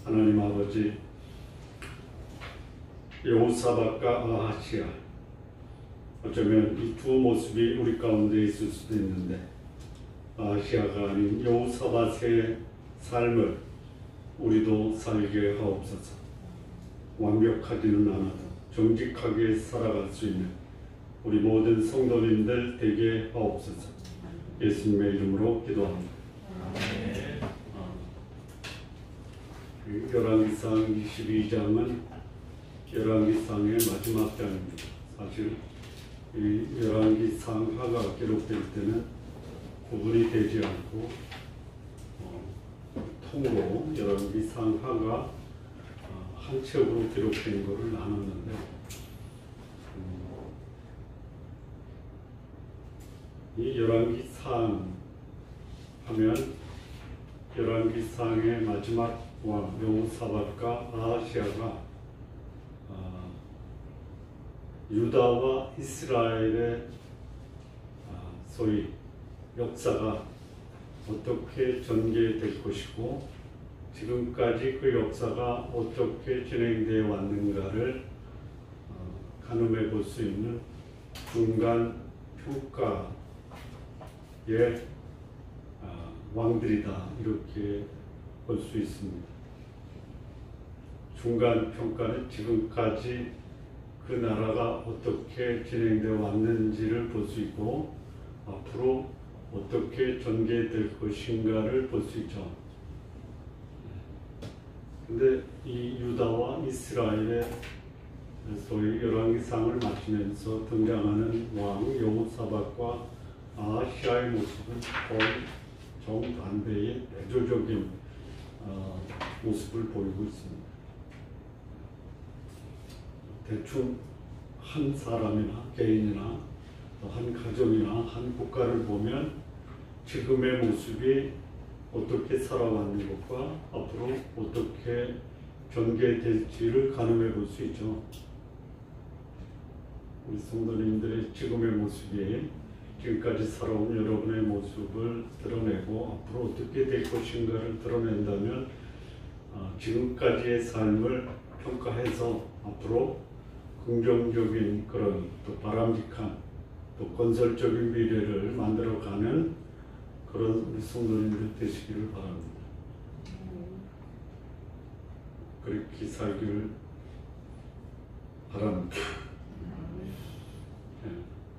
하나님 아버지, 여호사밧과 아하시아, 어쩌면 이 두 모습이 우리 가운데 있을 수도 있는데, 아하시아가 아닌 여호사밧의 삶을 우리도 살게 하옵소서. 완벽하지는 않아도 정직하게 살아갈 수 있는 우리 모든 성도님들 되게 하옵소서. 예수님의 이름으로 기도합니다. 열왕기상 22장은 열왕기상의 마지막 장입니다. 사실 이 열왕기상하가 기록될 때는 구분이 되지 않고 통으로 열왕기상하가 한 책으로 기록된 것을 나눴는데, 이 열왕기상 하면 열왕기상의 마지막 왕 여호사밧과 아하시아가 유다와 이스라엘의 소위 역사가 어떻게 전개될 것이고 지금까지 그 역사가 어떻게 진행되어 왔는가를 가늠해 볼 수 있는 중간 평가의 왕들이다, 이렇게 볼 수 있습니다. 중간 평가는 지금까지 그 나라가 어떻게 진행되어 왔는지를 볼 수 있고 앞으로 어떻게 전개될 것인가를 볼 수 있죠. 근데 이 유다와 이스라엘의 소위 열왕기상을 마치면서 등장하는 왕 여호사밧과 아하시아의 모습은 거의 정반대의 대조적인 모습을 보이고 있습니다. 대충 한 사람이나 개인이나 한 가정이나 한 국가를 보면 지금의 모습이 어떻게 살아왔는 것과 앞으로 어떻게 전개될지를 가늠해 볼 수 있죠. 우리 성도님들의 지금의 모습이 지금까지 살아온 여러분의 모습을 드러내고 앞으로 어떻게 될 것인가를 드러낸다면 지금까지의 삶을 평가해서 앞으로 긍정적인 그런 또 바람직한 또 건설적인 미래를 만들어가는 그런 우리 성도님들 되시기를 바랍니다. 그렇게 살기를 바랍니다. 네.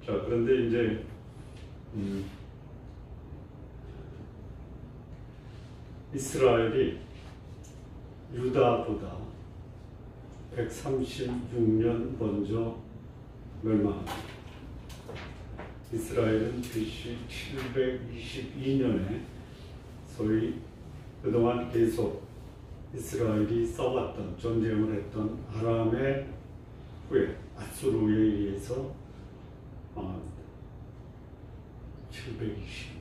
자, 그런데 이제 이스라엘이 유다보다 136년 먼저 멸망합니다. 이스라엘은 BC 722년에 소위 그동안 계속 이스라엘이 싸웠던 전쟁을 했던 아람의 후에 아수르에 의해서 망합니다. 720년.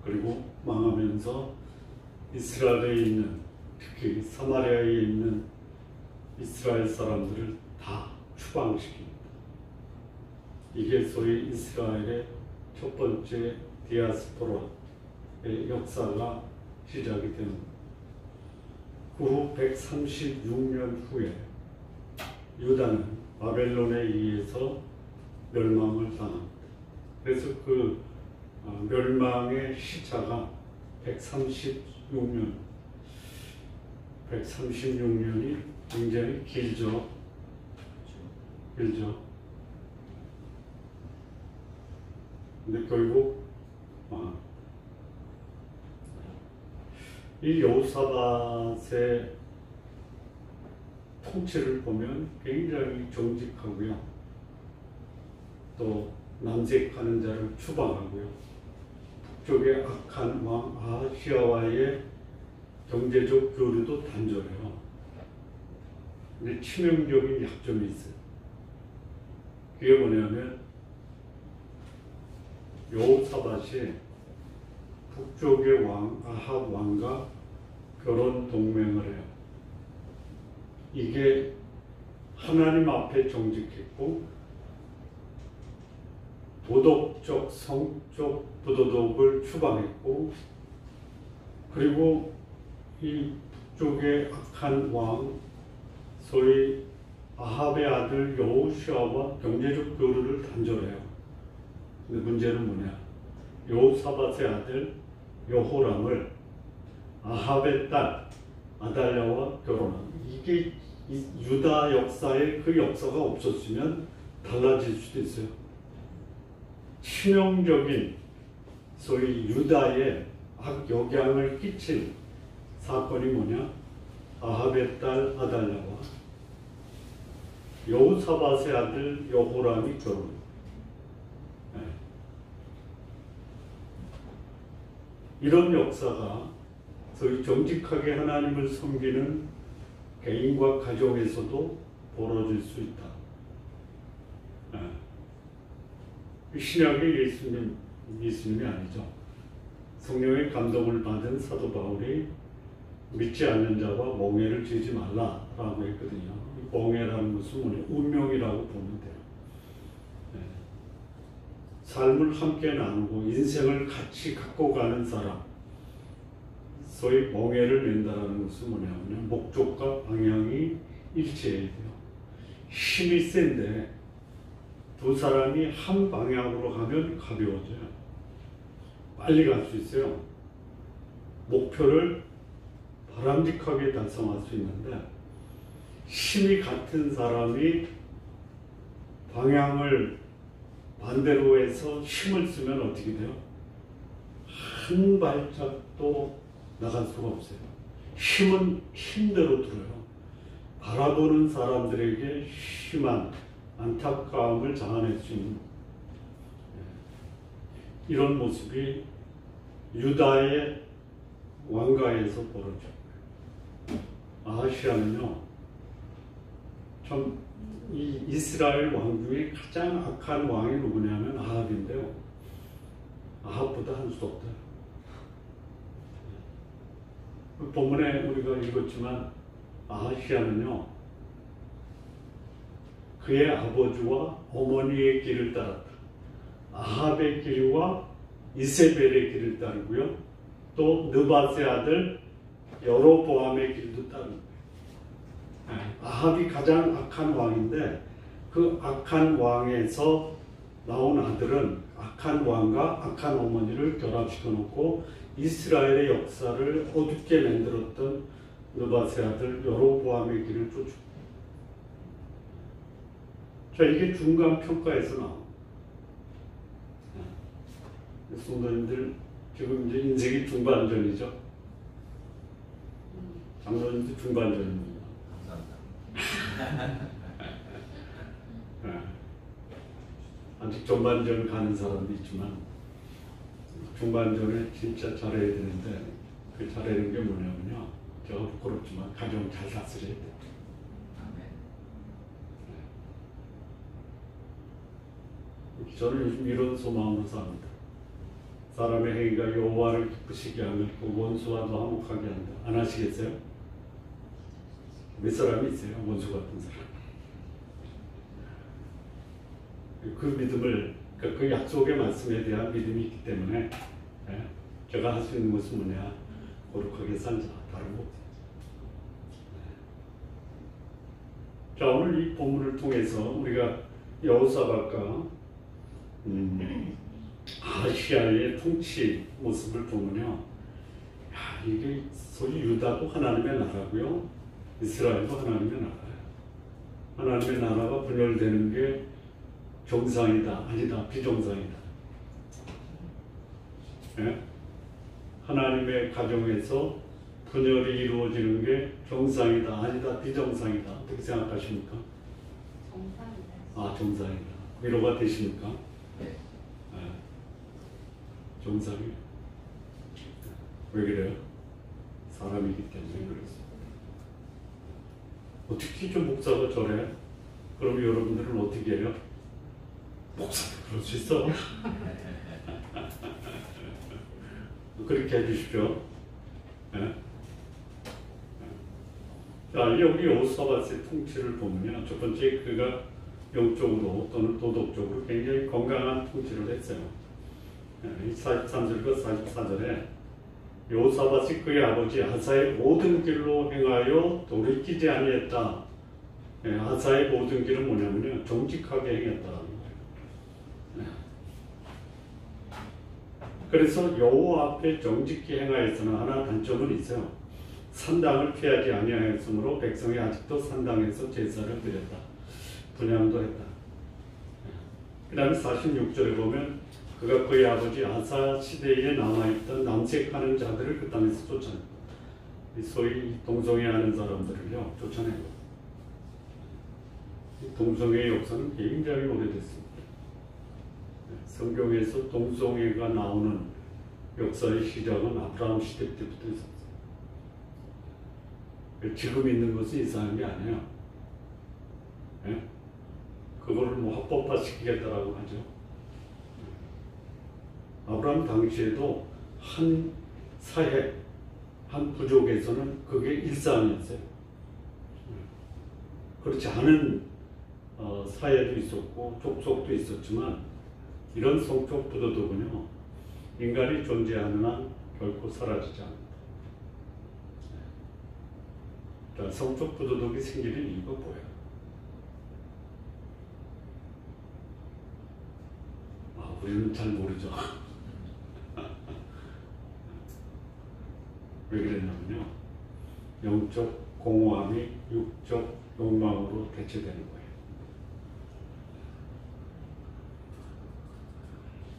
그리고 망하면서 이스라엘에 있는, 특히 사마리아에 있는 이스라엘 사람들을 다 추방시킵니다. 이게 소위 이스라엘의 첫 번째 디아스포라의 역사가 시작이 됩니다. 그 후 136년 후에 유다는 바벨론에 의해서 멸망을 당합니다. 그래서 그 멸망의 시차가 136년이 굉장히 길죠. 근데 결국 이 여호사밧의 통치를 보면 굉장히 정직하고요. 또 남색하는 자를 추방하고요. 북쪽의 악한 왕 아하시아와의 경제적 교류도 단절해요. 근데 치명적인 약점이 있어요. 그게 뭐냐면 여호사밧이 북쪽의 왕 아합 왕과 결혼 동맹을 해요. 이게 하나님 앞에 정직했고 도덕적, 성적 부도덕을 추방했고, 그리고 이 북쪽의 악한 왕, 소위 아합의 아들 여호시아와 경제적 교류를 단절해요. 근데 문제는 뭐냐? 여호사밧의 아들 여호람을 아합의 딸 아달랴와 결혼한, 이게 유다 역사에 그 역사가 없었으면 달라질 수도 있어요. 치명적인 소위 유다에 악영향을 끼친 사건이 뭐냐? 아합의 딸 아달랴와 여호사밧의 아들 여호람이 결혼. 이런 역사가 소위 정직하게 하나님을 섬기는 개인과 가정에서도 벌어질 수 있다. 신약의 예수님이 아니죠. 성령의 감동을 받은 사도 바울이 믿지 않는 자와 멍해를 지지 말라라고 했거든요. 멍해라는 것은 뭐냐? 운명이라고 보면 돼요. 삶을 함께 나누고 인생을 같이 갖고 가는 사람, 소위 멍해를 낸다라는 것은 뭐냐면 목적과 방향이 일치해야 돼요. 힘이 센데 두 사람이 한 방향으로 가면 가벼워져요. 빨리 갈 수 있어요. 목표를 바람직하게 달성할 수 있는데, 힘이 같은 사람이 방향을 반대로 해서 힘을 쓰면 어떻게 돼요? 한 발짝도 나갈 수가 없어요. 힘은 힘대로 들어요. 바라보는 사람들에게 심한 안타까움을 자아낼 수 있는 이런 모습이 유다의 왕가에서 벌어져요. 아하시아는요, 참 이 이스라엘 왕 중에 가장 악한 왕이 누구냐면 아합인데요. 아합보다 한 수 없다. 본문에 우리가 읽었지만 아하시아는요, 그의 아버지와 어머니의 길을 따랐다. 아합의 길과 이세벨의 길을 따르고요, 또 느밧의 아들 여로보암의 길도 따릅니다. 아합이 가장 악한 왕인데, 그 악한 왕에서 나온 아들은 악한 왕과 악한 어머니를 결합시켜 놓고 이스라엘의 역사를 어둡게 만들었던 느밧의 아들 여로보암의 길을 쫓고, 자, 이게 중간 평가에서 나옵니다. 성도님들, 지금 이제 인생이 중반전이죠. 장로님도 중반전입니다. 아직 전반전 가는 사람도 있지만 중반전에 진짜 잘해야 되는데, 그 잘하는 게 뭐냐면요, 제가 부끄럽지만 가정 잘 다스려야 돼요. 저는 요즘 이런 소망으로 삽니다. 사람의 행위가 여호와를 기쁘시게 하며 그 원수와도 화목하게 한다. 안 하시겠어요? 몇 사람이 있어요? 원수 같은 사람. 그 믿음을, 그 약속의 말씀에 대한 믿음이 있기 때문에 제가 할 수 있는 것은 뭐냐? 거룩하게 살자. 다른 거 없어요. 자, 오늘 이 본문을 통해서 우리가 여호사밧과 아하시아의 통치 모습을 보면요, 이게 소위 유다도 하나님의 나라고요, 이스라엘도 하나님의 나라예요. 하나님의 나라가 분열되는 게 정상이다, 아니다, 비정상이다. 하나님의 가정에서 분열이 이루어지는 게 정상이다, 아니다, 비정상이다. 어떻게 생각하십니까? 정상이다. 정상이다. 위로가 되십니까? 네. 정상이에요. 왜 그래요? 사람이기 때문에 그렇습니다. 어떻게 좀 목사가 저래? 그럼 여러분들은 어떻게 해요? 목사도 그럴 수 있어. 그렇게 해주십시오. 네? 자, 여기 여호사밧의 통치를 보면요, 첫 번째, 그가 영적으로 또는 도덕적으로 굉장히 건강한 통치를 했어요. 43절과 44절에 여호사밧이 그의 아버지 아사의 모든 길로 행하여 돌이키지 아니했다. 아사의 모든 길은 뭐냐면요, 정직하게 행했다라는 거예요. 그래서 여호와 앞에 정직히 행하였으나 하나 단점은 있어요. 산당을 피하지 아니하였으므로 백성이 아직도 산당에서 제사를 드렸다. 분향도 했다. 그 다음에 46절에 보면 그가 그의 아버지 아사 시대에 남아있던 남색하는 자들을 그 땅에서 쫓아냈다. 소위 동성애하는 사람들을요, 쫓아내고. 동성애의 역사는 굉장히 오래됐습니다. 성경에서 동성애가 나오는 역사의 시작은 아브라함 시대 때부터 있었어요. 지금 있는 것은 이상한 게 아니에요. 그거를 뭐 합법화 시키겠다라고 하죠. 아브라함 당시에도 한 사회, 한 부족에서는 그게 일상이었어요. 그렇지 않은 사회도 있었고 족속도 있었지만 이런 성적 부도덕은요, 인간이 존재하는 한 결코 사라지지 않는다. 자, 성적 부도덕이 생기는 이유가 뭐예요? 우리는 잘 모르죠. 왜 그랬냐면요, 영적 공허함이 육적 욕망으로 대체되는 거예요.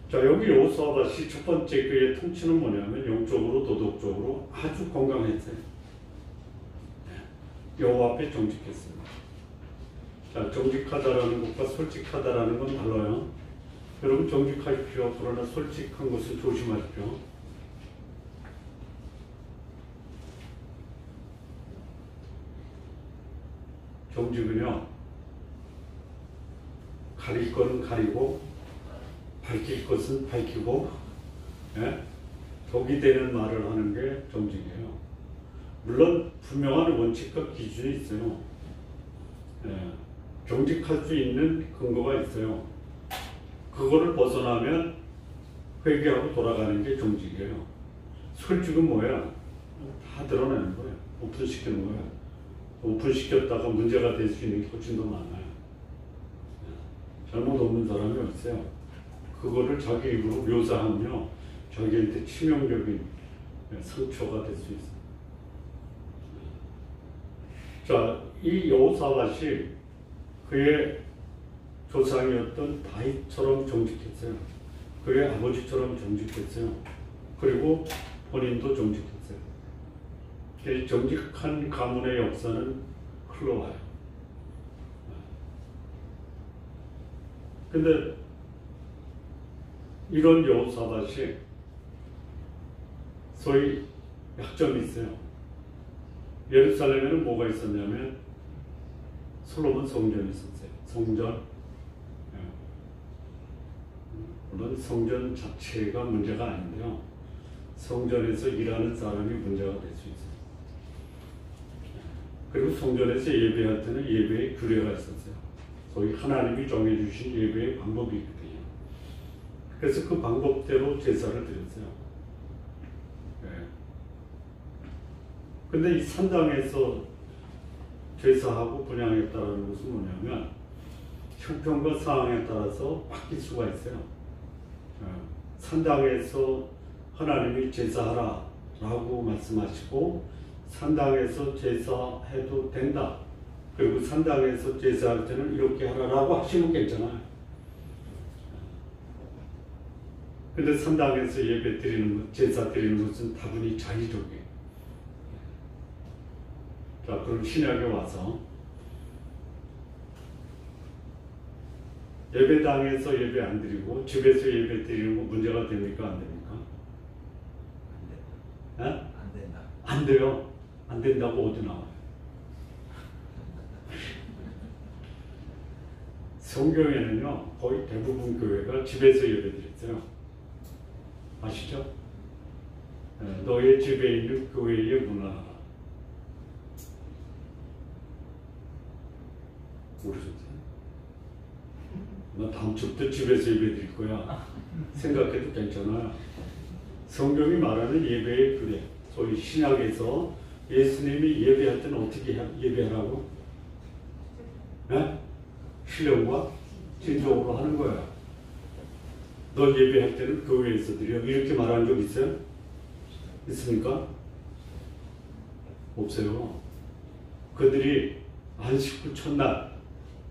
자, 여기 여호사밧이 첫 번째 그의 통치는 뭐냐면 영적으로 도덕적으로 아주 건강했어요. 여호와 앞에 정직했습니다. 자, 정직하다라는 것과 솔직하다라는 건 달라요. 여러분 정직하십시오. 그러나 솔직한 것은 조심하십시오. 정직은요, 가릴 것은 가리고 밝힐 것은 밝히고, 덕이 되는 말을 하는 게 정직이에요. 물론 분명한 원칙과 기준이 있어요. 정직할 수 있는 근거가 있어요. 그거를 벗어나면 회개하고 돌아가는 게 정직이에요. 솔직은 뭐야? 다 드러내는 거예요. 오픈시키는 거예요. 오픈시켰다가 문제가 될 수 있는 게 훨씬 더 많아요. 잘못 없는 사람이 없어요. 그거를 자기 입으로 묘사하며 자기한테 치명적인 상처가 될 수 있어요. 자, 이 여호사밧이 그의 조상이었던 다윗처럼 정직했어요. 그의 아버지처럼 정직했어요. 그리고 본인도 정직했어요. 정직한 가문의 역사는 흘러와요. 근데 이런 여호사밧이 소위 약점이 있어요. 예루살렘에는 뭐가 있었냐면 솔로몬 성전이 있었어요. 성전. 물론 성전 자체가 문제가 아닌데요, 성전에서 일하는 사람이 문제가 될 수 있어요. 그리고 성전에서 예배할 때는 예배의 규례가 있었어요. 소위 하나님이 정해주신 예배의 방법이 있거든요. 그래서 그 방법대로 제사를 드렸어요. 근데 이 산당에서 제사하고 분향했다는 것은 뭐냐면 형편과 상황에 따라서 바뀔 수가 있어요. 산당에서 하나님이 제사하라 라고 말씀하시고 산당에서 제사해도 된다, 그리고 산당에서 제사할 때는 이렇게 하라라고 하시면 괜찮아요. 근데 산당에서 예배 드리는 것, 제사 드리는 것은 다분히 자의적이에요. 자, 그럼 신약에 와서 예배당에서 예배 안 드리고 집에서 예배 드리는 거 문제가 됩니까? 안 됩니까? 안 된다. 안 돼요. 안 된다고 어디 나와요? 성경에는요, 거의 대부분 교회가 집에서 예배 드렸어요. 아시죠? 너의 집에 있는 교회의 문화라. 모르셨어요? 나 다음 주부터 집에서 예배 드릴 거야. 생각해도 괜찮아요. 성경이 말하는 예배의 규례, 소위 신약에서 예수님이 예배할 때는 어떻게 예배하라고? 네? 신령과 진정으로 하는 거야. 너 예배할 때는 교회에서 드려. 이렇게 말한 적 있어요? 있습니까? 없어요. 그들이 안식구 첫날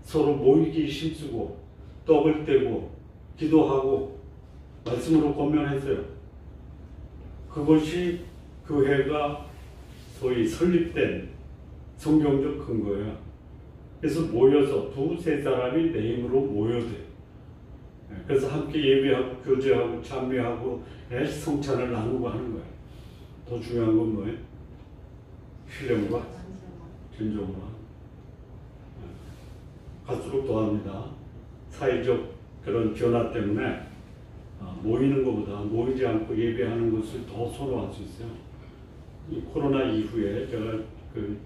서로 모이기 힘쓰고 떡을 떼고 기도하고 말씀으로 권면했어요. 그것이 교회가 소위 설립된 성경적 근거예요. 그래서 모여서 두세 사람이 내 힘으로 모여도 돼요. 그래서 함께 예배하고 교제하고 참여하고 성찬을 나누고 하는 거예요. 더 중요한 건 뭐예요? 신령과 진정과 갈수록 더합니다. 사회적 그런 변화 때문에 모이는 것보다 모이지 않고 예배하는 것을 더 선호할 수 있어요. 이 코로나 이후에 제가 그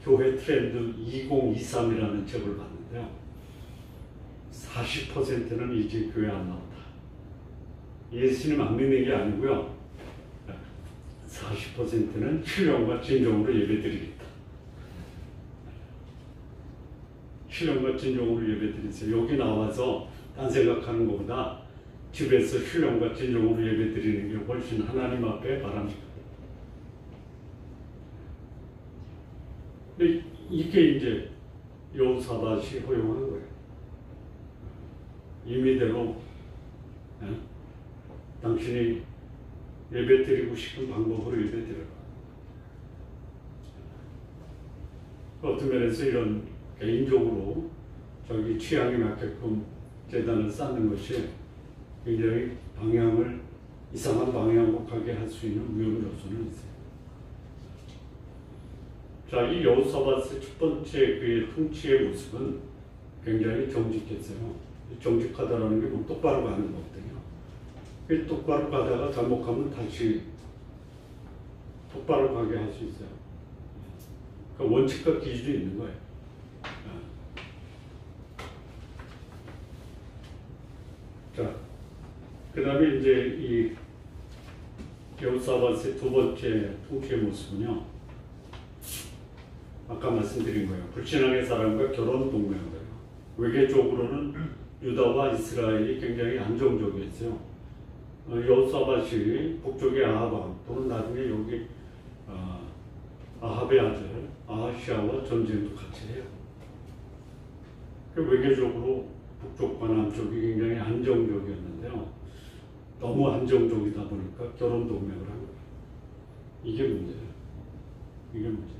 교회 트렌드 2023이라는 책을 봤는데요. 40%는 이제 교회 안 나온다. 예수님 안 믿는 게 아니고요. 40%는 신령과 진정으로 예배드리겠다. 신령과 진정으로 예배드리세요. 여기 나와서 딴 생각하는 것보다 집에서 신령과 진정으로 예배드리는 게 훨씬 하나님 앞에 바람직하다. 근데 이게 이제 여호사밧이 허용하는 거예요. 임의대로 당신이 예배드리고 싶은 방법으로 예배드려라. 어떤 면에서 이런 개인적으로 자기 취향에 맞게끔 재단을 쌓는 것이 굉장히 방향을 이상한 방향으로 가게 할 수 있는 위험 요소는 있어요. 자, 이 여호사밧의 첫 번째 그의 통치의 모습은 굉장히 정직했어요. 정직하다라는 게 뭐 똑바로 가는 거거든요. 똑바로 가다가 잘못하면 다시 똑바로 가게 할 수 있어요. 그러니까 원칙과 기준이 있는 거예요. 자, 그 다음에 이제 이 여호사밧의 두 번째 통치의 모습은요, 아까 말씀드린 거예요. 불신앙의 사람과 결혼 동맹을 해요. 외교적으로는 유다와 이스라엘이 굉장히 안정적이었어요. 여호사밧이 북쪽의 아합 왕 또는 나중에 여기 아합의 아들 아하시아와 전쟁도 같이 해요. 외교적으로 북쪽과 남쪽이 굉장히 안정적이었는데요. 너무 안정적이다 보니까 결혼 동맹을 한 거예요. 이게 문제예요. 이게 문제예요.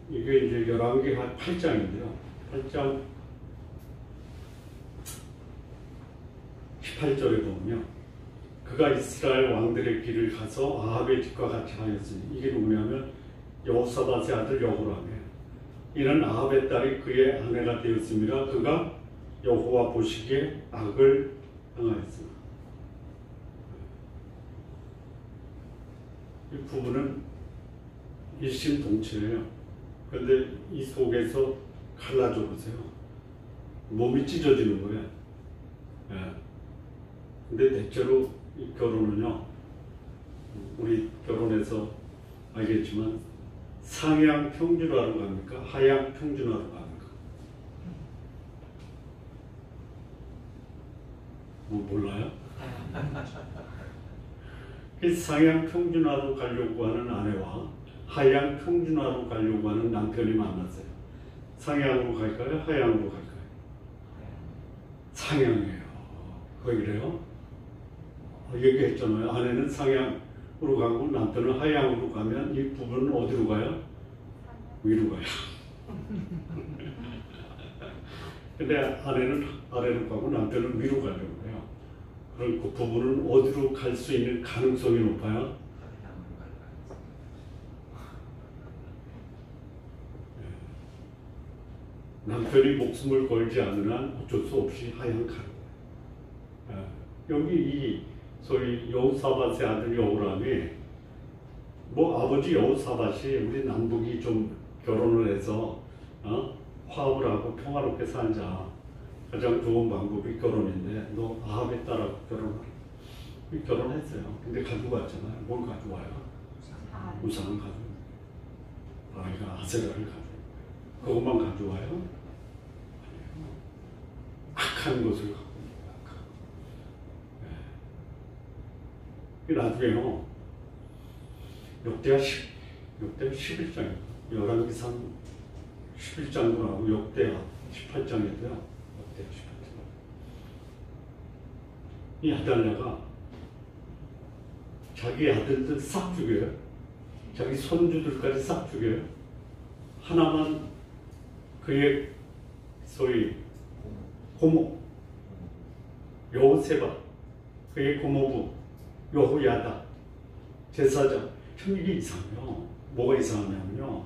이게 이제 11개 8장인데요. 8장 18절에 보면요. 그가 이스라엘 왕들의 길을 가서 아합의 집과 같이 하였으니, 이게 누구냐면 여호사밧의 아들 여호람이에요. 이는 아합의 딸이 그의 아내가 되었습니다. 그가 여호와 보시기에 악을 행하였으나. 이 부분은 일심동체예요. 그런데 이 속에서 갈라져 보세요. 몸이 찢어지는 거예요. 근데 대체로 이 결혼은요, 우리 결혼해서 알겠지만 상향 평준화로 갑니까? 하향 평준화로 갑니까? 뭐 몰라요? 상향 평준화로 가려고 하는 아내와 하향 평준화로 가려고 하는 남편이 만났어요. 상향으로 갈까요? 하향으로 갈까요? 상향이에요. 왜 그래요? 얘기했잖아요. 아내는 상향으로 가고 남편은 하향으로 가면 이 부부는 어디로 가요? 위로 가요. 근데 아내는 아래로 가고 남편은 위로 가려고 해요. 그럼 그 부부는 어디로 갈 수 있는 가능성이 높아요? 남편이 목숨을 걸지 않는 한 어쩔 수 없이 하향 가는 거예요. 여기 이 소위 여호사밧의 아들 여호람이 뭐 아버지 여호사밧이 우리 남북이 좀 결혼을 해서 화합을 하고 평화롭게 살자. 가장 좋은 방법이 결혼인데 너 아합의 딸하고 결혼하라. 결혼했어요. 근데 가지고 왔잖아요. 뭘 가져와요? 우상을 가지고. 바알과 아세라를 가지고. 그것만 가져와요? 아니에요. 악한 것을 갖고 옵니다. 네. 나중에요. 역대하 11장입니다. 열왕기상 11장도 나오고 역대하 18장에도요. 역대하 18장. 이 아달랴가 자기 아들들 싹 죽여요. 자기 손주들까지 싹 죽여요. 하나만 그의 소위 고모 여호세밧, 그의 고모부 여호야다 제사장. 참 이게 이상해요. 뭐가 이상하냐면요,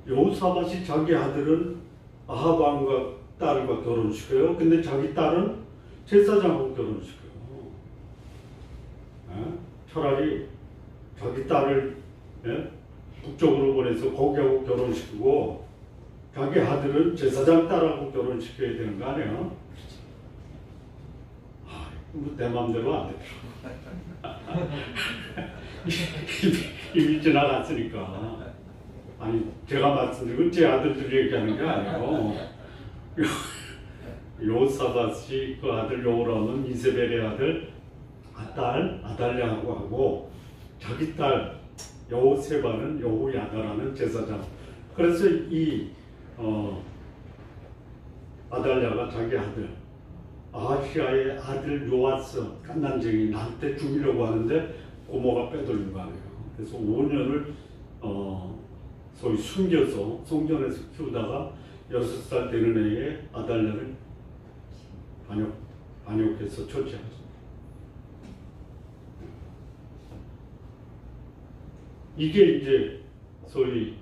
여호사밧이 자기 아들은 아합 왕과 딸과 결혼시켜요. 근데 자기 딸은 제사장하고 결혼시켜요. 차라리 자기 딸을 북쪽으로 보내서 거기하고 결혼시키고 자기 아들은 제사장 딸하고 결혼시켜야 되는 거 아니에요? 뭐 내 맘대로 안 돼요. 이미 지나갔으니까. 아니, 제가 말씀드리고 제 아들들이 얘기하는 게 아니에요. 여호사밧이 그 아들 여호람은 이세벨의 아들 딸 아달랴하고 하고, 자기 딸 여호세밧은 여호야다라는 제사장. 그래서 이 아달랴가 자기 아들 아하시아의 아들 요아스 깐난쟁이 나한테 죽이려고 하는데 고모가 빼돌린 거 아니에요. 그래서 5년을 소위 숨겨서 성전에서 키우다가 6살 되는 해에 아달랴를 반역해서 처치하죠. 이게 이제 소위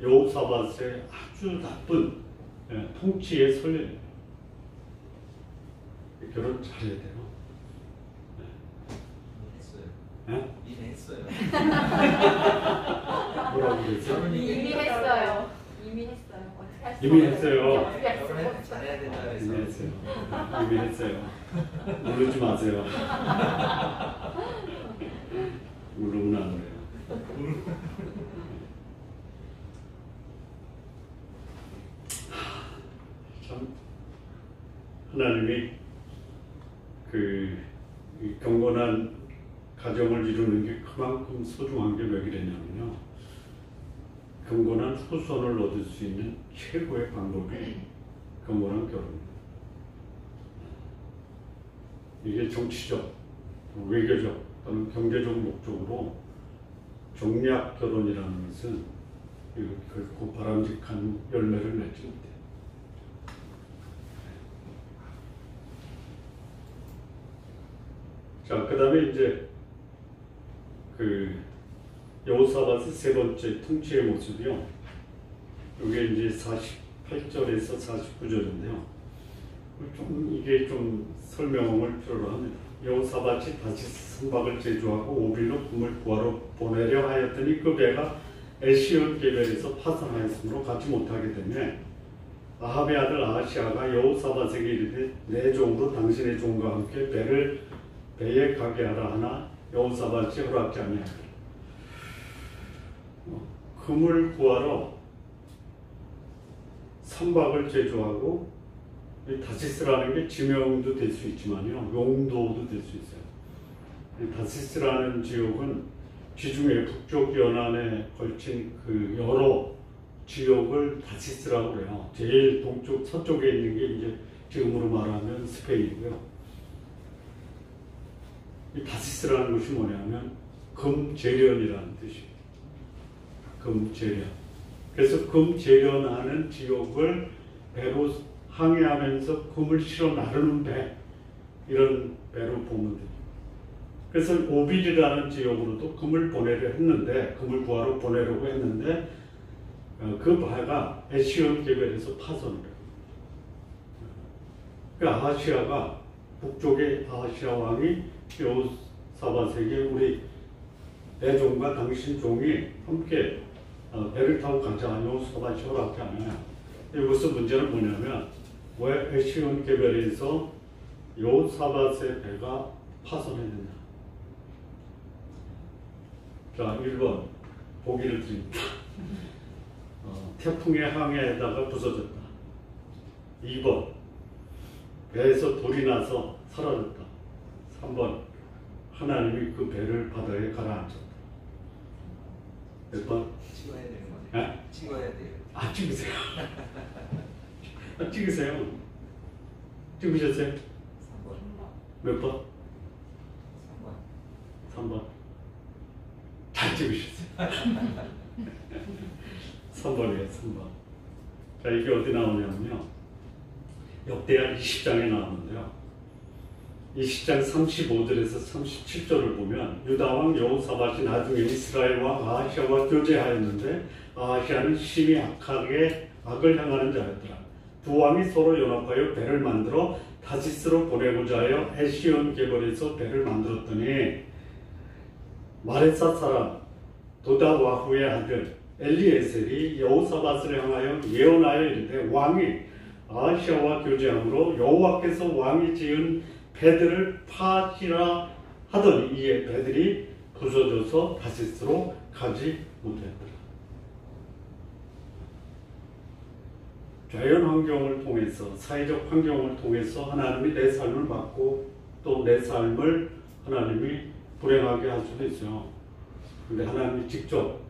여호사밧의 아주 나쁜 통치의 선례입니다. 결혼 잘해야 돼요. 이미 했어요. 뭐라고 그랬어요? 이미 했어요. 이미 했어요. 결혼 잘해야 된다 그래서. 이미 했어요. 이미 했어요. 모르지 마세요. 모르면 안 돼요. 참 하나님이 이 경건한 가정을 이루는 게 그만큼 소중한 게 왜 그랬냐면요, 경건한 후손을 얻을 수 있는 최고의 방법이 경건한 결혼입니다. 이게 정치적, 외교적 또는 경제적 목적으로 종략 결혼이라는 것은 결코 바람직한 열매를 맺지 못해요. 자, 그 다음에 이제 여호사밧의 세 번째 통치의 모습이요, 이게 이제 48절에서 49절인데요. 이게 좀 설명을 필요로 합니다. 여호사밧이 다시 선박을 제조하고 오빌로 금을 구하러 보내려 하였더니 그 배가 에시온 게벨에서 파산하였으므로 가지 못하게 되매 아합의 아들 아하시아가 여호사밧에게 이르되 내 종으로 당신의 종과 함께 배에 가게 하라 하나 여호사밧이 허락지 아니하니라. 금을 구하러 선박을 제조하고, 다시스라는 게 지명도 될 수 있지만요, 용도도 될 수 있어요. 다시스라는 지역은 지중해 북쪽 연안에 걸친 그 여러 지역을 다시스라고 그래요. 제일 동쪽 서쪽에 있는 게 이제 지금으로 말하면 스페인이고요. 이 다시스라는 것이 뭐냐면 금재련이라는 뜻이에요. 금재련. 그래서 금재련하는 지역을 배로 항해하면서 금을 실어 나르는 배, 이런 배로 보면 돼요. 그래서 오빌이라는 지역으로도 금을 보내려 했는데, 금을 구하러 보내려고 했는데 그 배가 에시온 게벨에서 파손을 해요. 그 아하시아가, 북쪽의 아하시아 왕이 여호사밧에게 우리 내 종과 당신 종이 함께 배를 타고 가자. 여호사밧이 허락지 않아요. 여기서 문제는 뭐냐면 왜 에시온 개별에서 여호사밧의 배가 파손했느냐. 자, 1번 보기를 드립니다. 태풍의 항해에다가 부서졌다. 2번 배에서 돌이 나서 사라졌다. 3번 하나님이 그 배를 바다에 가라앉혔다. 몇 번? 찍어야 되는 거지. 네? 찍어야 돼요. 아, 찍으세요. 찍으세요. 찍으셨어요? 3번. 몇 번? 3번. 3번. 다 찍으셨어요. 3번이에요, 3번. 자, 이게 어디 나오냐면요. 역대하 20장에 나오는데요. 20장 35절에서 37절을 보면 유다왕 여호사밧이 나중에 이스라엘 왕 아하시아와 교제하였는데 아하시아는 심히 악하게 악을 향하는 자였더라. 두 왕이 서로 연합하여 배를 만들어 다시스로 보내고자 하여 에시온 개벌에서 배를 만들었더니 마레사 사람 도다와후의 아들 엘리에셀이 여호사밧을 향하여 예언하여 이르되 왕이 아하시아와 교제함으로 여호와께서 왕이 지은 배들을 파시라 하더니 이에 배들이 부서져서 다시스로 가지 못했더라. 자연 환경을 통해서 사회적 환경을 통해서 하나님이 내 삶을 막고 또 내 삶을 하나님이 불행하게 할 수도 있어요. 근데 하나님이 직접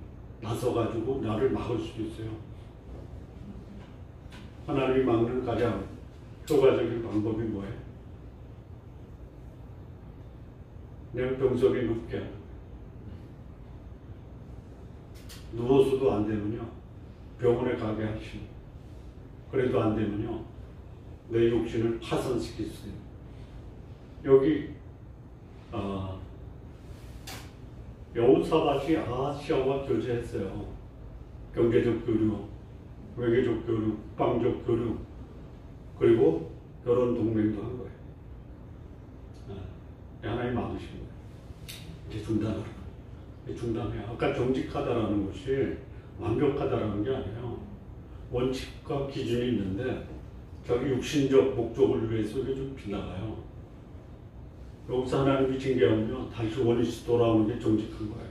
나서가지고 나를 막을 수도 있어요. 하나님이 막는 가장 효과적인 방법이 뭐예요? 내가 병석에 눕게 하는 거예요. 누워서도 안 되면요 병원에 가게 하시고, 그래도 안 되면요 내 육신을 파손시킬 수 있는. 여기 여호사밧이 아하시아와 교제했어요. 경제적 교류, 외교적 교류, 국방적 교류, 그리고 결혼 동맹도 한 거예요. 하나님 막으신 거예요. 이제 중단하라. 중단해. 아까 정직하다라는 것이 완벽하다라는 게 아니에요. 원칙과 기준이 있는데 자기 육신적 목적을 위해서 이게 좀 빗나가요. 여기서 하나님이 징계하면 다시 원위치 돌아오는 게 정직한 거예요.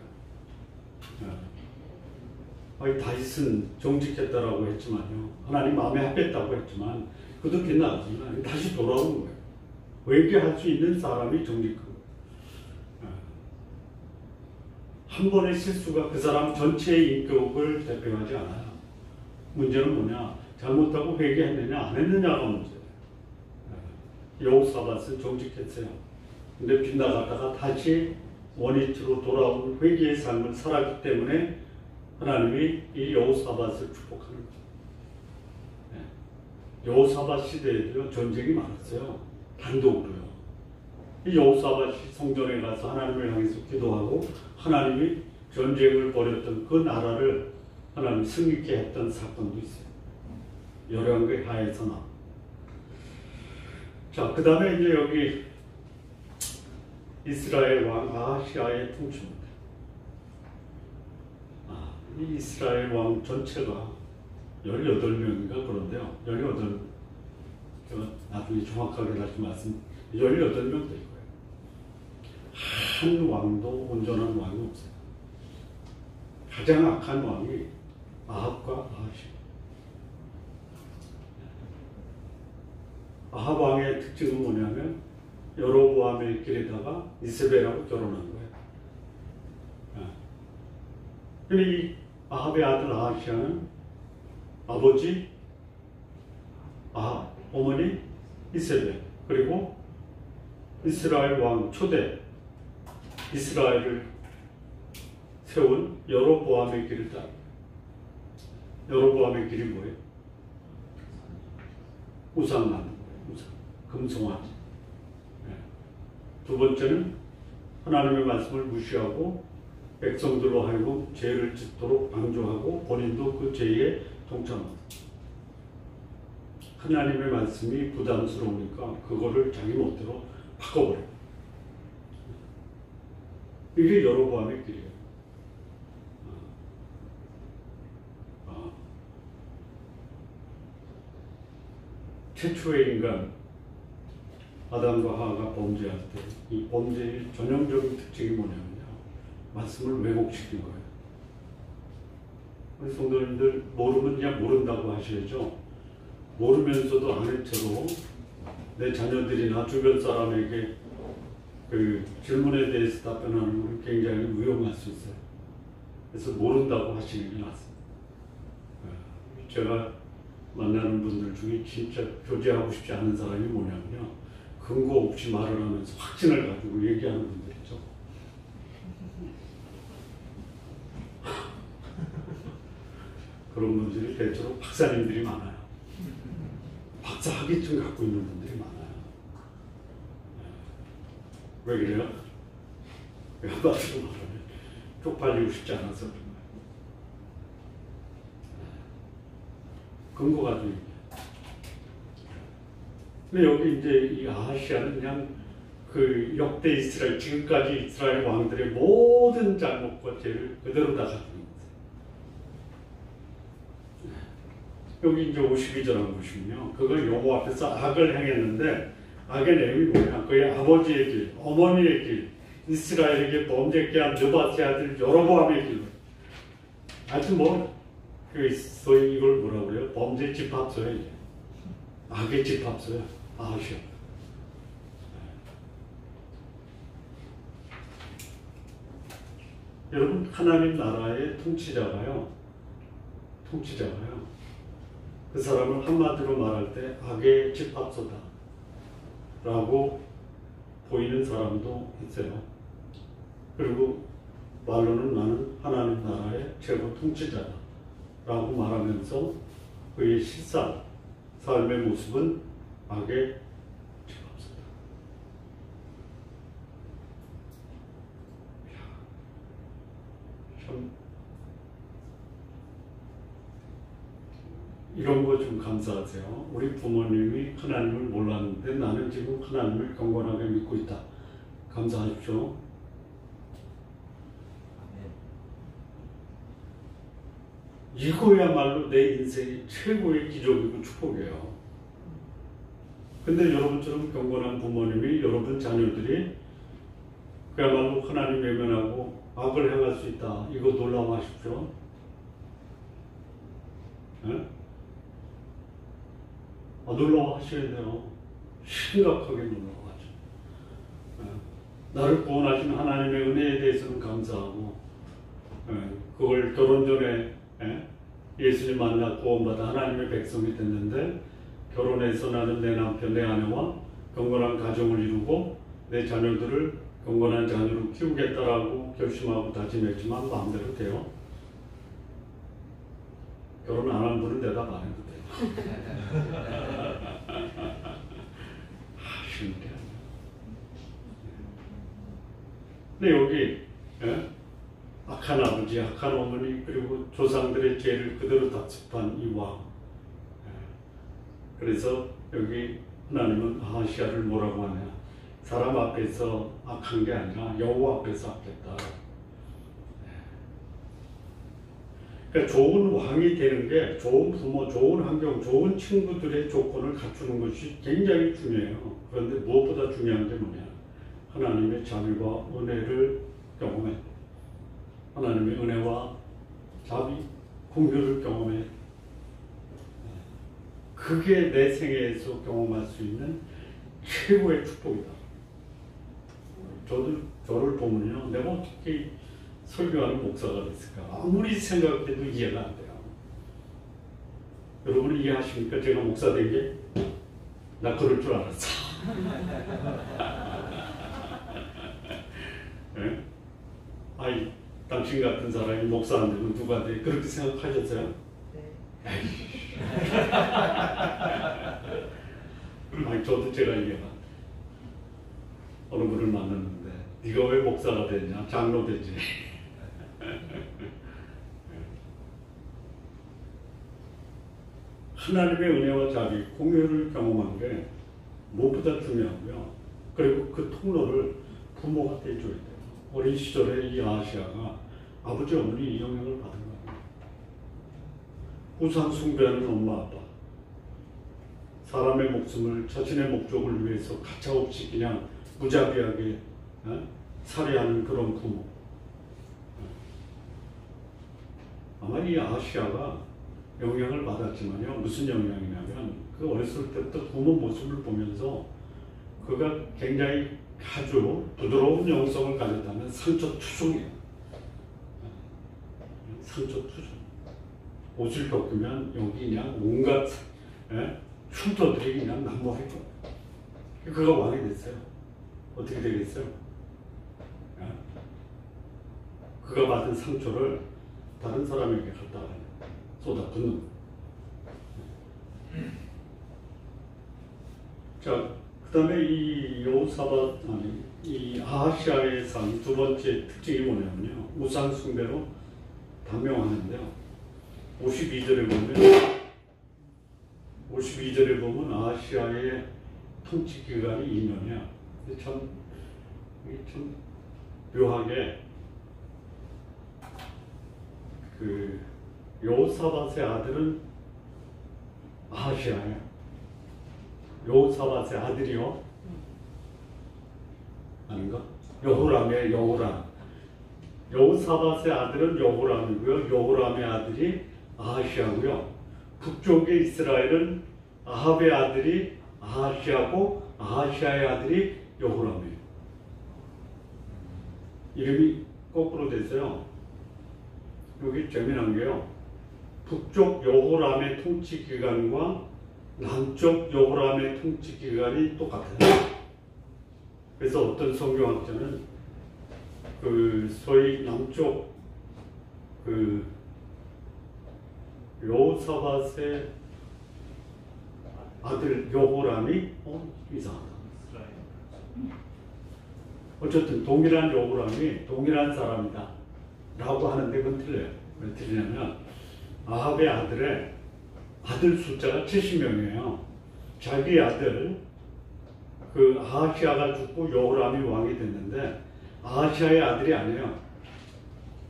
아니, 다윗은 정직했다라고 했지만요. 하나님 마음에 합했다고 했지만 그도 빗나가지만 다시 돌아오는 거예요. 회개할 수 있는 사람이 정직한 거예요. 한 번의 실수가 그 사람 전체의 인격을 대표하지 않아요. 문제는 뭐냐? 잘못하고 회개했느냐 안 했느냐가 문제예요. 여호사밧은 정직했어요. 근데 빗나갔다가 다시 원위치로 돌아온 회개의 삶을 살았기 때문에 하나님이 이 여호사밧을 축복하는 거예요. 여호사밧 시대에도 전쟁이 많았어요. 단독으로요. 이 여호사밧이 성전에 가서 하나님을 향해서 기도하고 하나님이 전쟁을 벌였던 그 나라를 하나님 승리케 했던 사건도 있어요. 열왕기 하에서 나. 자, 그 다음에 이제 여기 이스라엘 왕 아하시아의 통치입니다. 이 이스라엘 왕 전체가 18명인가 그런데요. 18, 제가 나중에 정확하게 다시 말씀, 18명 될 거예요. 한 왕도 온전한 왕이 없어요. 가장 악한 왕이 아합과 아하시아. 아합 왕의 특징은 뭐냐면 여로보암의 길에다가 이세벨하고 결혼한 거예요. 근데 이 아합의 아들 아하시아는 아버지 아합, 어머니 이세벨, 그리고 이스라엘 왕 초대 이스라엘을 세운 여로보암의 길을 따라. 여로보암의 길이 뭐예요? 우상 만든 거예요. 우상, 금송아지. 두 번째는 하나님의 말씀을 무시하고 백성들로 하여금 죄를 짓도록 방조하고 본인도 그 죄에 동참하고, 하나님의 말씀이 부담스러우니까 그거를 자기 멋대로 바꿔버려요. 이게 여로보암의 길이에요. 최초의 인간 아담과 하와가 범죄할 때 이 범죄의 전형적인 특징이 뭐냐면요. 말씀을 왜곡시킨 거예요. 우리 성도님들 모르면 그냥 모른다고 하셔야죠. 모르면서도 아는 채로 내 자녀들이나 주변 사람에게 그 질문에 대해서 답변하는 건 굉장히 위험할 수 있어요. 그래서 모른다고 하시는 게 낫습니다. 제가 만나는 분들 중에 진짜 교제하고 싶지 않은 사람이 뭐냐면요. 근거 없이 말을 하면서 확신을 가지고 얘기하는 분들 있죠. 그런 분들이 대체로 박사님들이 많아요. 박사 학위증 갖고 있는 분들이 많아요. 왜 그래요? 한마디로 말하면 쪽팔리고 싶지 않아서 그런 거예요. 근거 가지고 얘기해요. 근데 여기 이제 이 아하시아는 그냥 그 역대 이스라엘, 지금까지 이스라엘 왕들의 모든 잘못과 죄를 그대로 다 가지고 있어요. 여기 이제 52절 한번 보시면요. 그가 여호와 앞에서 악을 행했는데 악의 내용이 뭐냐? 그의 아버지의 길, 어머니의 길, 이스라엘에게 범죄케 한 느바세 아들 여로보암의 길로. 하여튼 소위 이걸 뭐라고 그래요? 범죄 집합소예요. 이게. 악의 집합소야. 아하시아. 여러분 하나님 나라의 통치자가요. 그 사람을 한마디로 말할 때 악의 집합소다 라고 보이는 사람도 있어요. 그리고 말로는 나는 하나님 나라의 최고 통치자다 라고 말하면서 그의 실상, 삶의 모습은 악의 집합소다. 참 이런 거 좀 감사하세요. 우리 부모님이 하나님을 몰랐는데 나는 지금 하나님을 경건하게 믿고 있다. 감사하십시오. 이거야말로 내 인생의 최고의 기적이고 축복이에요. 근데 여러분처럼 경건한 부모님이 여러분 자녀들이 그야말로 하나님 외면하고 악을 행할 수 있다. 이거 놀라워하십시오. 네? 놀라워하셔야 돼요. 심각하게 놀라워하죠. 나를 구원하신 하나님의 은혜에 대해서는 감사하고 그걸 결혼 전에 예수님 만나 구원받아 하나님의 백성이 됐는데 결혼해서 나는 내 남편, 내 아내와 경건한 가정을 이루고 내 자녀들을 경건한 자녀로 키우겠다라고 결심하고 다짐했지만 마음대로 돼요. 결혼 안 한 분은 대답 안 해도 돼요. 쉬운 게 아니에요. 근데 여기 악한 아버지, 악한 어머니 그리고 조상들의 죄를 그대로 답습한 이 왕. 그래서 여기 하나님은 아하시아를 뭐라고 하냐? 사람 앞에서 악한 게 아니라 여호와 앞에서 악했다. 그러니까 좋은 왕이 되는 게 좋은 부모, 좋은 환경, 좋은 친구들의 조건을 갖추는 것이 굉장히 중요해요. 그런데 무엇보다 중요한 게 뭐냐? 하나님의 자비와 은혜를 경험해. 하나님의 은혜와 자비, 긍휼을 경험해. 그게 내 생애에서 경험할 수 있는 최고의 축복이다. 저를 보면요, 내가 어떻게 설교하는 목사가 됐을까? 아무리 생각해도 이해가 안 돼요. 여러분은 이해하십니까? 제가 목사 된 게? 나 그럴 줄 알았어. 네? 아이, 당신 같은 사람이 목사 안 되면 누가 돼? 그렇게 생각하셨어요? 네. 아니, 저도 제가 이해가 안 돼. 어느 분을 만났는데 네가 왜 목사가 됐냐? 장로 되지. 하나님의 은혜와 자비, 공유를 경험한 게 무엇보다 중요하고요. 그리고 그 통로를 부모가 떼줘야 돼요. 어린 시절에 이 아하시아가 아버지 어머니 이 영향을 받은 거예요. 우상 숭배하는 엄마 아빠, 사람의 목숨을 자신의 목적을 위해서 가차없이 그냥 무자비하게 살해하는 그런 부모. 아마 이 아하시아가 영향을 받았지만요. 무슨 영향이냐면 그 어렸을 때부터 부모 모습을 보면서 그가 굉장히 아주 부드러운 영성을 가졌다면 상처투성이에요. 상처투성. 옷을 겪으면 여기 그냥 온갖 흉터들이 그냥 난무할 거예요. 그가 왕이 됐어요. 어떻게 되겠어요? 그가 받은 상처를 다른 사람에게 갖다가 쏟아붓는. 자, 그 다음에 이 아하시아의 상 두 번째 특징이 뭐냐면요. 우상 숭배로 단명하는데요. 52절에 보면 아하시아의 통치 기간이 2년이야. 이게 참 묘하게 그 여호사밧의 아들은 아하시아예요. 여호사밧의 아들이요. 아닌가? 여호람의 여호람. 여호사밧의 아들은 여호람이고요. 여호람의 아들이 아하시아고요. 북쪽의 이스라엘은 아합의 아들이 아하시아고 아하시아의 아들이 여호람이에요. 이름이 거꾸로 됐어요. 여기 재미난 게요. 북쪽 여호람의 통치 기간과 남쪽 여호람의 통치 기간이 똑같아요. 그래서 어떤 성경학자는 그 소위 남쪽 그 여호사밧의 아들 여호람이 이상하다. 어쨌든 동일한 여호람이 동일한 사람이다 라고 하는데 그건 틀려요. 왜 틀리냐면 아합의 아들 숫자가 70명이에요. 자기 아들 그 아하시아가 죽고 여호람이 왕이 됐는데 아하시아의 아들이 아니에요.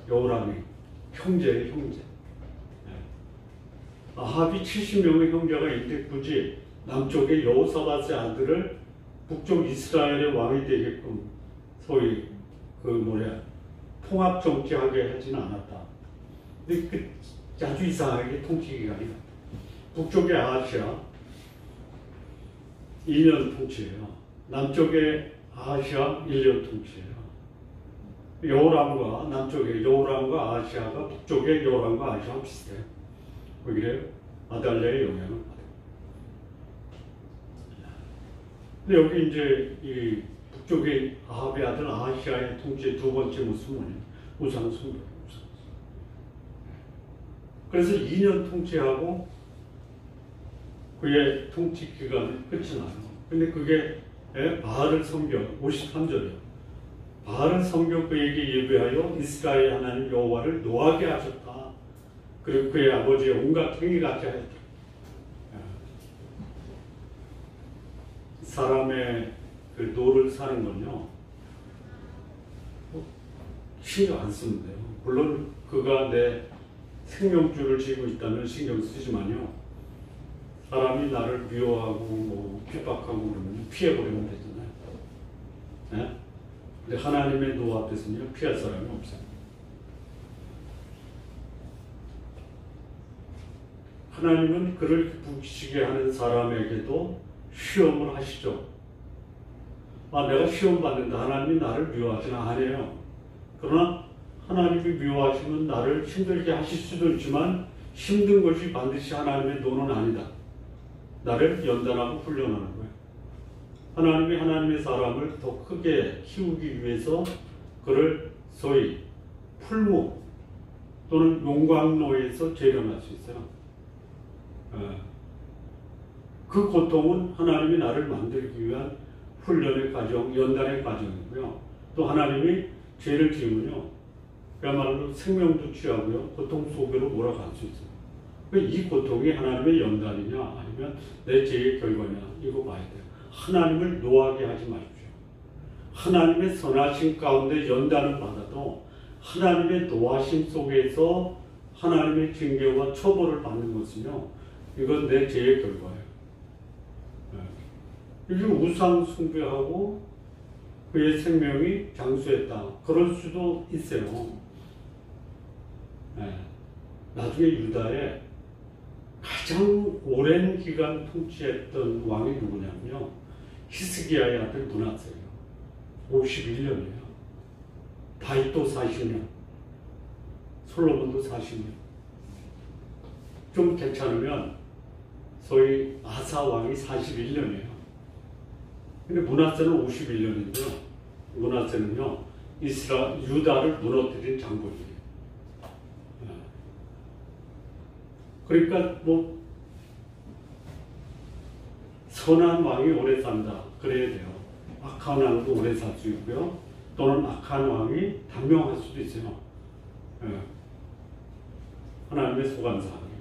여호람이 형제예요. 형제. 아합이 70명의 형제가 있는데 굳이 남쪽의 여호사밧의 아들을 북쪽 이스라엘의 왕이 되게끔 소위 통합 정치하게 하지는 않았다. 근데 그 아주 이상하게 통치 기간이 북쪽의 아하시아 2년 통치예요. 남쪽의 아하시아 1년 통치예요. 여호람과 남쪽의 여호람과 아하시아가 북쪽의 여호람과 아하시아가 비슷해요. 왜 그래요? 아달랴의 영향을 받아요. 근데 여기 이제 이 북쪽의 아합의 아들 아하시아의 통치의 두 번째 모습은 뭐냐면 우상 숭배. 그래서 2년 통치하고 그의 통치 기간이 끝이 나요. 근데 그게 바알을 섬겨 53절이요. 바알을 섬겨 그에게 예배하여 이스라엘 하나님 여호와를 노하게 하셨다. 그리고 그의 아버지의 온갖 행위같이 하였다. 사람의 그 노를 사는 건요 신경 안 쓰면 돼요. 물론 그가 내 생명줄을 쥐고 있다면 신경 쓰지만요. 사람이 나를 미워하고 핍박하고 그러면 피해버리면 되잖아요. 네? 근데 하나님의 노 앞에서는요 피할 사람이 없어요. 하나님은 그를 기쁘시게 하는 사람에게도 시험을 하시죠. 내가 시험 받는다. 하나님이 나를 미워하지는 않아요. 그러나 하나님이 미워하시면 나를 힘들게 하실 수도 있지만 힘든 것이 반드시 하나님의 노는 아니다. 나를 연단하고 훈련하는 거예요. 하나님이 하나님의 사람을 더 크게 키우기 위해서 그를 소위 풀무 또는 용광로에서 재련할 수 있어요. 그 고통은 하나님이 나를 만들기 위한 훈련의 과정, 연단의 과정이고요. 또 하나님이 죄를 지으면요, 그야말로 생명도 취하고요, 고통 속으로 몰아갈 수 있어요. 이 고통이 하나님의 연단이냐, 아니면 내 죄의 결과냐, 이거 봐야 돼요. 하나님을 노하게 하지 마십시오. 하나님의 선하심 가운데 연단을 받아도 하나님의 노하심 속에서 하나님의 징계와 처벌을 받는 것은요, 이건 내 죄의 결과예요. 이게 우상 숭배하고 그의 생명이 장수했다. 그럴 수도 있어요. 네. 나중에 유다에 가장 오랜 기간 통치했던 왕이 누구냐면요. 히스기야의 아들 므낫세예요. 51년이에요. 다윗도 40년, 솔로몬도 40년. 좀 괜찮으면 소위 아사 왕이 41년이에요. 근데 므낫세는 51년인데요. 므낫세는요, 유다를 무너뜨린 장군이에요. 그러니까 뭐 선한 왕이 오래 산다 그래야 돼요. 악한 왕도 오래 살 수 있고요. 또는 악한 왕이 단명할 수도 있어요. 하나님의 소관사항이에요.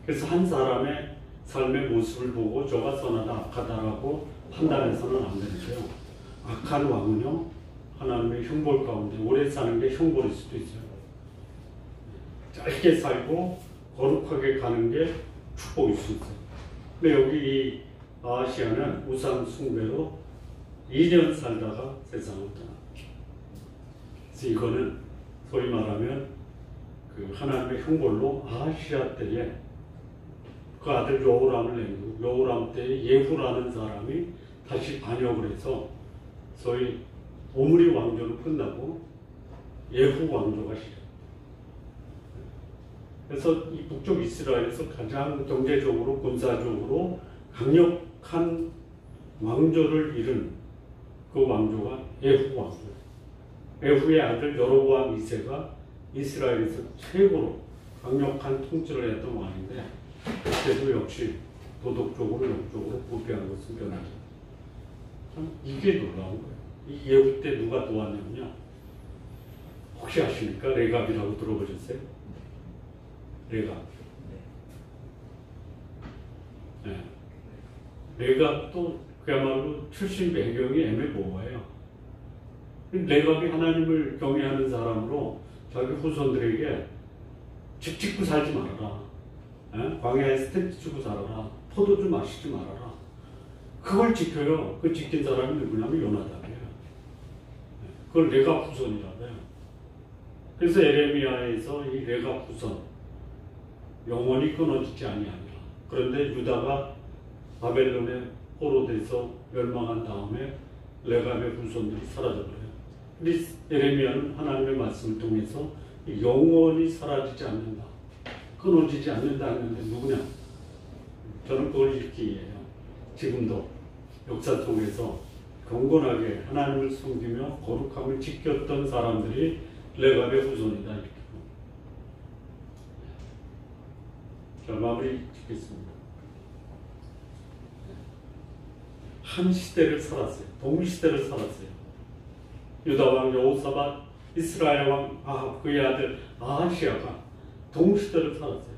그래서 한 사람의 삶의 모습을 보고 저가 선하다 악하다라고 판단해서는 안 되는데요. 악한 왕은요, 하나님의 형벌 가운데 오래 사는 게 형벌일 수도 있어요. 짧게 살고 거룩하게 가는 게 축복일 수 있어요. 근데 여기 이 아하시아는 우상 숭배로 2년 살다가 세상을 떠납니다. 그래서 이거는 소위 말하면 그 하나님의 형벌로 아하시아 때에 그 아들 여호람을 내고 여호람 때에 예후라는 사람이 다시 반역을 해서 소위 오므리 왕조는 끝나고 예후 왕조가 시작합니다. 그래서 이 북쪽 이스라엘에서 가장 경제적으로 군사적으로 강력한 왕조를 이룬 그 왕조가 예후 왕조예요. 예후의 아들 여로보암 2세가 이스라엘에서 최고로 강력한 통치를 했던 왕인데 그때도 역시 도덕적으로 영적으로 부패한 것은 변하지 않아요. 참 이게 놀라운 거예요. 이 예후 때 누가 도왔냐면요. 혹시 아십니까? 레갑이라고 들어보셨어요? 레갑. 네. 레갑도 그야말로 출신 배경이 애매모호해요. 레갑이 하나님을 경외하는 사람으로 자기 후손들에게 집 짓고 살지 말아라. 광야에서 텐트 치고 살아라. 포도주 마시지 말아라. 그걸 지켜요. 그 지킨 사람이 누구냐면 요나답이에요. 그걸 레갑 후손이라고 해요. 그래서 에레미야에서 이 레갑 후손 영원히 끊어지지 아니하니라. 그런데 유다가 바벨론에 포로돼서 멸망한 다음에 레갑의 후손들이 사라져버려요. 근데 에레미야는 하나님의 말씀을 통해서 영원히 사라지지 않는다. 끊어지지 않는다 했는데 누구냐? 저는 그걸 읽기 위해요. 지금도 역사 속에서 경건하게 하나님을 섬기며 거룩함을 지켰던 사람들이 레갑의 후손이다. 이렇게. 자, 마무리 짓겠습니다. 한 시대를 살았어요. 동시대를 살았어요. 유다왕 여호사밧, 이스라엘 왕 아합, 그의 아들 아하시아가 동시대를 살았어요.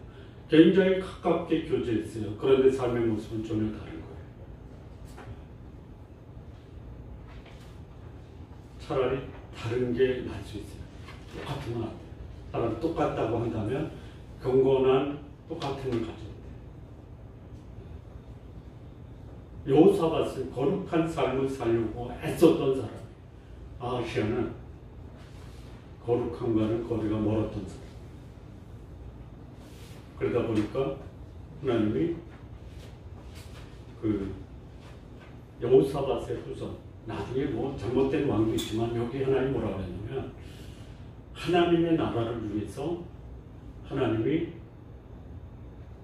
굉장히 가깝게 교제했어요. 그런데 삶의 모습은 전혀 다른 거예요. 차라리 다른 게 날 수 있어요. 똑같은 건 안 돼요. 차라리 똑같다고 한다면 경건한 똑같은 걸 가져야 돼요. 여호사밧은 거룩한 삶을 살려고 애썼던 사람. 아하시아는 거룩함과는 거리가 멀었던 사람. 그러다 보니까 하나님이 그 여호사밧의 후손, 나중에 뭐 잘못된 왕도 있지만 여기 하나님 뭐라고 했냐면 하나님의 나라를 위해서 하나님이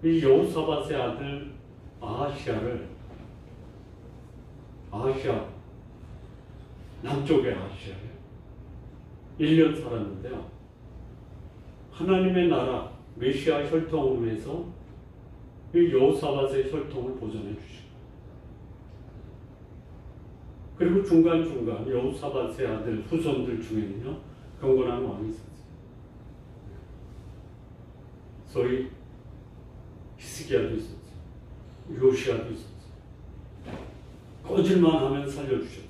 이 여호사밧의 아들 아하시아 남쪽의 아하시아예요. 1년 살았는데요. 하나님의 나라 메시아 혈통을 위해서 이 여호사밧의 혈통을 보존해 주시고, 그리고 중간중간 여호사밧의 아들 후손들 중에는요 경건한 왕이 있었어요. 소위 히스기야도 있었어요. 요시야도 있었어요. 꺼질만 하면 살려주셨어요.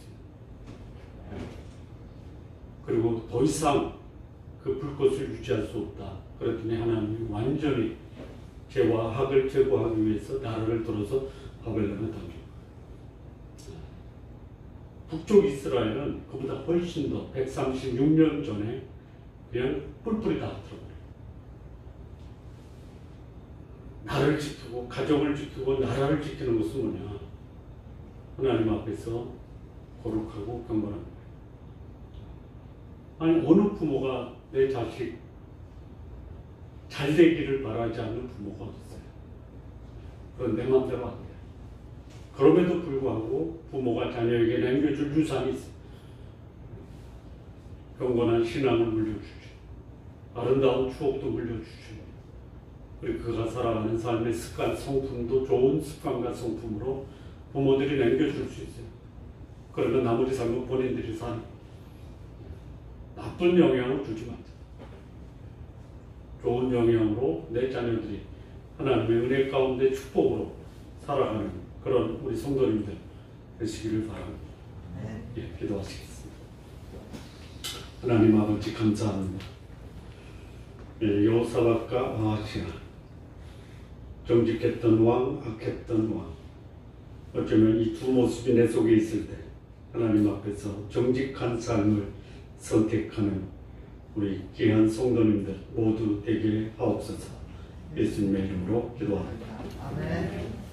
그리고 더 이상 그 불꽃을 유지할 수 없다. 그랬더니 하나님이 완전히 죄와 학을 제거하기 위해서 나라를 들어서 바벨론에 던져요. 북쪽 이스라엘은 그보다 훨씬 더 136년 전에 그냥 뿔뿔이 다 들어버려요. 나를 지키고 가정을 지키고 나라를 지키는 것은 뭐냐? 하나님 앞에서 거룩하고 경건한 거예요. 아니 어느 부모가 내 자식 잘 되기를 바라지 않는 부모가 없어요. 그건 내 마음대로 안 돼요. 그럼에도 불구하고 부모가 자녀에게 남겨줄 유산이 있어요. 경건한 신앙을 물려주죠. 아름다운 추억도 물려주죠. 그리고 그가 살아가는 삶의 습관, 성품도 좋은 습관과 성품으로 부모들이 남겨줄 수 있어요. 그러면 나머지 삶은 본인들이 사는 나쁜 영향을 주지 말자. 좋은 영향으로 내 자녀들이 하나님의 은혜 가운데 축복으로 살아가는 그런 우리 성도님들 되시기를 바랍니다. 예, 기도하시겠습니다. 하나님 아버지 감사합니다. 예, 여호사밧과 아하시아 정직했던 왕, 악했던 왕. 어쩌면 이 두 모습이 내 속에 있을 때 하나님 앞에서 정직한 삶을 선택하는 우리 귀한 성도님들 모두 되게 하옵소서. 예수님의 이름으로 기도합니다. 아멘.